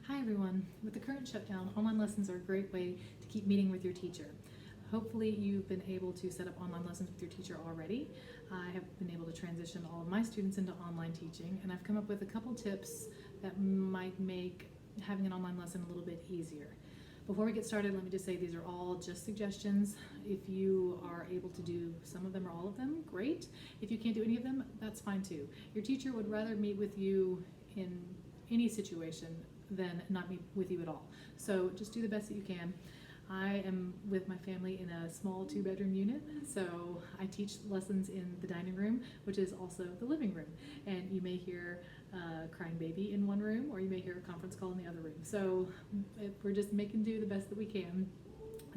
Hi everyone. With the current shutdown, online lessons are a great way to keep meeting with your teacher. Hopefully you've been able to set up online lessons with your teacher already. I have been able to transition all of my students into online teaching, and I've come up with a couple tips that might make having an online lesson a little bit easier. Before we get started, let me just say these are all just suggestions. If you are able to do some of them or all of them, great. If you can't do any of them, that's fine too. Your teacher would rather meet with you in any situation than not meet with you at all. So just do the best that you can. I am with my family in a small 2-bedroom unit, so I teach lessons in the dining room, which is also the living room. And you may hear a crying baby in one room, or you may hear a conference call in the other room. So we're just making do the best that we can.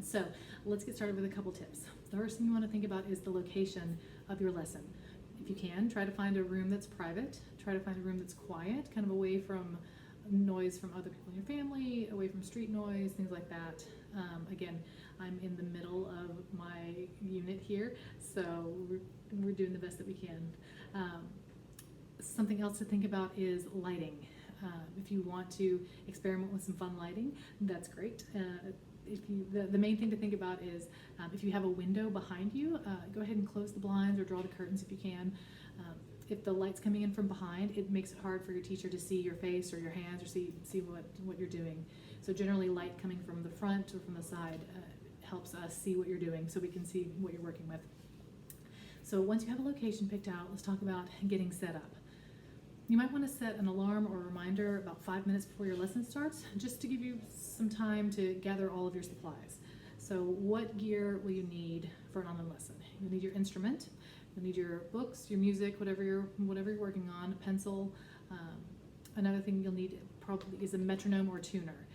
So let's get started with a couple tips. The first thing you want to think about is the location of your lesson. If you can, try to find a room that's private. Try to find a room that's quiet, kind of away from noise from other people in your family, away from street noise, things like that. Again, I'm in the middle of my unit here, so we're doing the best that we can. Something else to think about is lighting. If you want to experiment with some fun lighting, that's great. The main thing to think about is if you have a window behind you, go ahead and close the blinds or draw the curtains if you can. If the light's coming in from behind, it makes it hard for your teacher to see your face or your hands or see what you're doing. So generally light coming from the front or from the side helps us see what you're doing so we can see what you're working with. So once you have a location picked out, let's talk about getting set up. You might want to set an alarm or a reminder about 5 minutes before your lesson starts, just to give you some time to gather all of your supplies. So what gear will you need for an online lesson? You'll need your instrument, you'll need your books, your music, whatever you're working on, a pencil. Another thing you'll need probably is a metronome or tuner.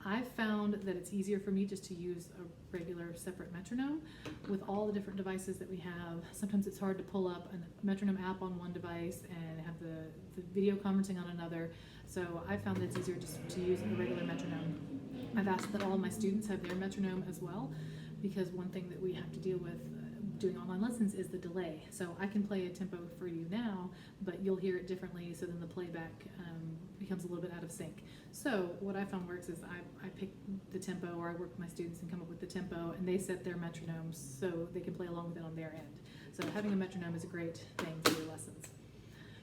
I've found that it's easier for me just to use a regular separate metronome. With all the different devices that we have, sometimes it's hard to pull up a metronome app on one device and have the video conferencing on another. So I found that it's easier just to use a regular metronome. I've asked that all of my students have their metronome as well, because one thing that we have to deal with doing online lessons is the delay. So I can play a tempo for you now, but you'll hear it differently, so then the playback becomes a little bit out of sync. So what I found works is I pick the tempo, or I work with my students and come up with the tempo, and they set their metronomes so they can play along with it on their end. So having a metronome is a great thing for your lessons.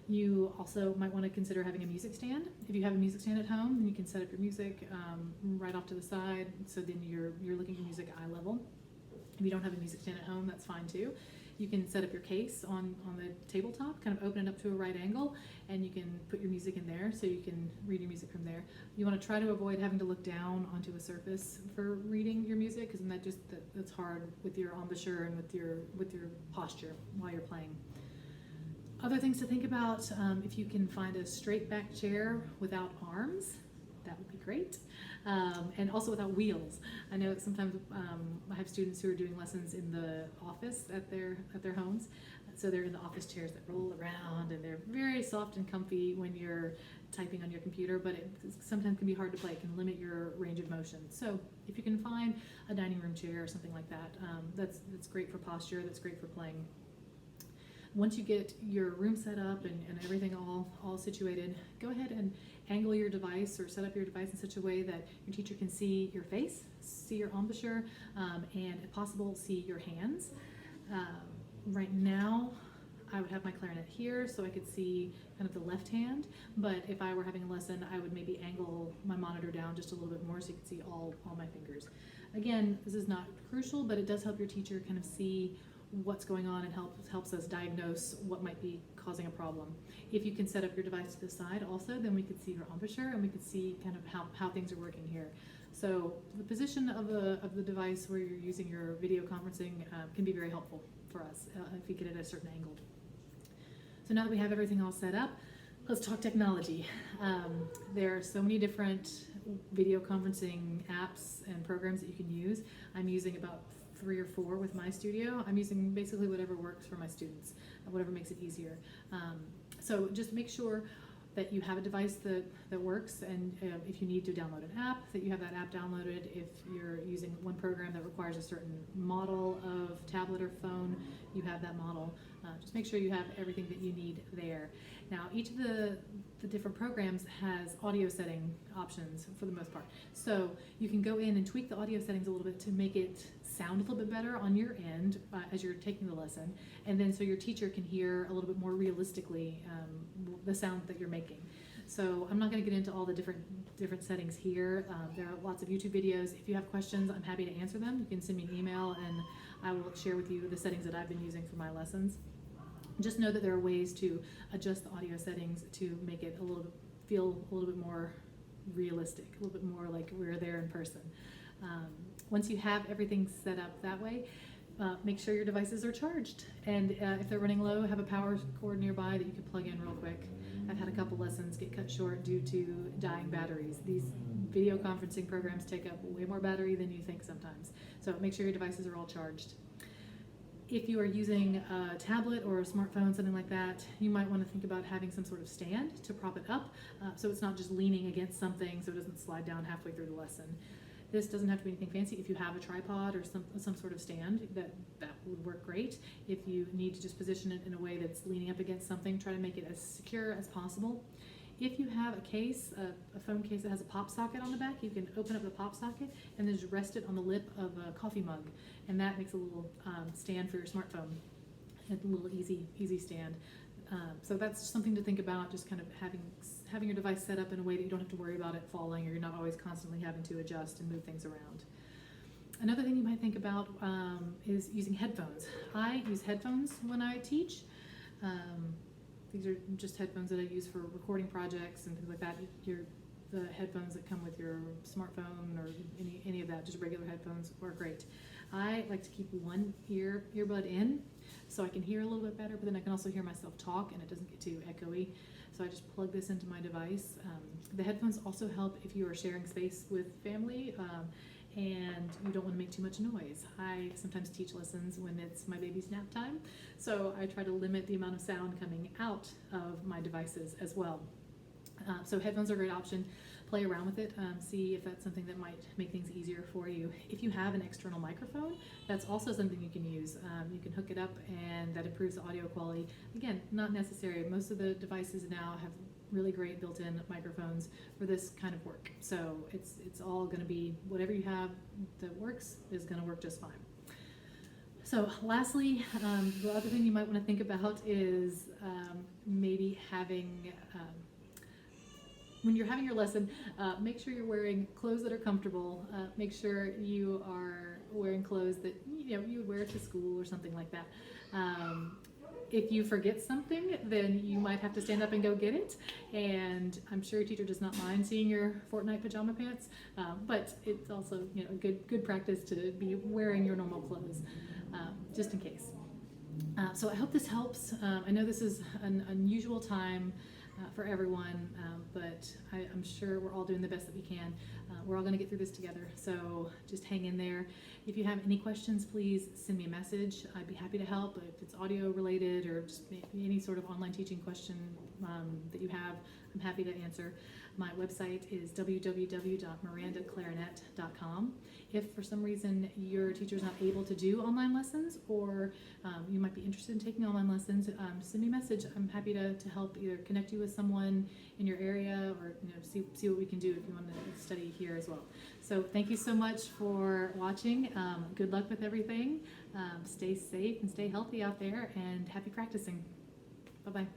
You also might want to consider having a music stand. If you have a music stand at home, then you can set up your music right off to the side, so then you're looking at music eye level. If you don't have a music stand at home, that's fine too. You can set up your case on the tabletop, kind of open it up to a right angle, and you can put your music in there so you can read your music from there. You want to try to avoid having to look down onto a surface for reading your music, because then that's hard with your embouchure and with your posture while you're playing. Other things to think about, if you can find a straight back chair without arms, that would be great. And also without wheels. I know sometimes I have students who are doing lessons in the office at their homes, so they're in the office chairs that roll around, and they're very soft and comfy when you're typing on your computer, but it sometimes can be hard to play. It can limit your range of motion. So if you can find a dining room chair or something like that, that's great for posture, that's great for playing. Once you get your room set up and everything all situated, go ahead and angle your device or set up your device in such a way that your teacher can see your face, see your embouchure, and if possible, see your hands. Right now, I would have my clarinet here so I could see kind of the left hand, but if I were having a lesson, I would maybe angle my monitor down just a little bit more so you could see all my fingers. Again, this is not crucial, but it does help your teacher kind of see what's going on and helps us diagnose what might be causing a problem. If you can set up your device to the side also, then we could see your embouchure and we could see kind of how things are working here. So the position of the device where you're using your video conferencing can be very helpful for us if you get it at a certain angle. So now that we have everything all set up, let's talk technology. There are so many different video conferencing apps and programs that you can use. I'm using about 3 or 4 with my studio. I'm using basically whatever works for my students, whatever makes it easier. So just make sure that you have a device that works, and if you need to download an app, that you have that app downloaded. If you're using one program that requires a certain model of tablet or phone, you have that model. Just make sure you have everything that you need there. Now, each of the the different programs has audio setting options for the most part. So you can go in and tweak the audio settings a little bit to make it sound a little bit better on your end as you're taking the lesson, and then so your teacher can hear a little bit more realistically the sound that you're making. So I'm not going to get into all the different settings here. There are lots of YouTube videos. If you have questions, I'm happy to answer them. You can send me an email and I will share with you the settings that I've been using for my lessons. Just know that there are ways to adjust the audio settings to make it feel a little bit more realistic, a little bit more like we're there in person. Once you have everything set up that way, make sure your devices are charged, and if they're running low, have a power cord nearby that you can plug in real quick. I've had a couple lessons get cut short due to dying batteries. These video conferencing programs take up way more battery than you think sometimes, so make sure your devices are all charged. If you are using a tablet or a smartphone, something like that, you might want to think about having some sort of stand to prop it up so it's not just leaning against something so it doesn't slide down halfway through the lesson. This doesn't have to be anything fancy. If you have a tripod or some sort of stand, that would work great. If you need to just position it in a way that's leaning up against something, try to make it as secure as possible. If you have a case, a phone case that has a pop socket on the back, you can open up the pop socket and then just rest it on the lip of a coffee mug, and that makes a little stand for your smartphone, a little easy stand. So that's something to think about, just kind of having your device set up in a way that you don't have to worry about it falling, or you're not always constantly having to adjust and move things around. Another thing you might think about is using headphones. I use headphones when I teach. These are just headphones that I use for recording projects and things like that. The headphones that come with your smartphone or any of that, just regular headphones, are great. I like to keep one earbud in so I can hear a little bit better, but then I can also hear myself talk and it doesn't get too echoey. So I just plug this into my device. The headphones also help if you are sharing space with family and you don't want to make too much noise. I sometimes teach lessons when it's my baby's nap time, so I try to limit the amount of sound coming out of my devices as well. So headphones are a great option. Play around with it, see if that's something that might make things easier for you. If you have an external microphone, that's also something you can use. You can hook it up and that improves the audio quality. Again, not necessary. Most of the devices now have really great built-in microphones for this kind of work. So it's all going to be, whatever you have that works is going to work just fine. So lastly, the other thing you might want to think about is maybe having, when you're having your lesson, make sure you're wearing clothes that are comfortable. Make sure you are wearing clothes that you would wear to school or something like that. If you forget something, then you might have to stand up and go get it. And I'm sure your teacher does not mind seeing your Fortnite pajama pants, but it's also a good practice to be wearing your normal clothes, just in case. So I hope this helps. I know this is an unusual time for everyone, but I'm sure we're all doing the best that we can. We're all going to get through this together, so just hang in there. If you have any questions, please send me a message. I'd be happy to help. If it's audio related or just any sort of online teaching question that you have, I'm happy to answer. My website is www.mirandaclarinet.com. If for some reason your teacher is not able to do online lessons, or you might be interested in taking online lessons, send me a message. I'm happy to help either connect you with someone in your area, or see what we can do if you want to study here as well. So thank you so much for watching. Good luck with everything. Stay safe and stay healthy out there, and happy practicing. Bye-bye.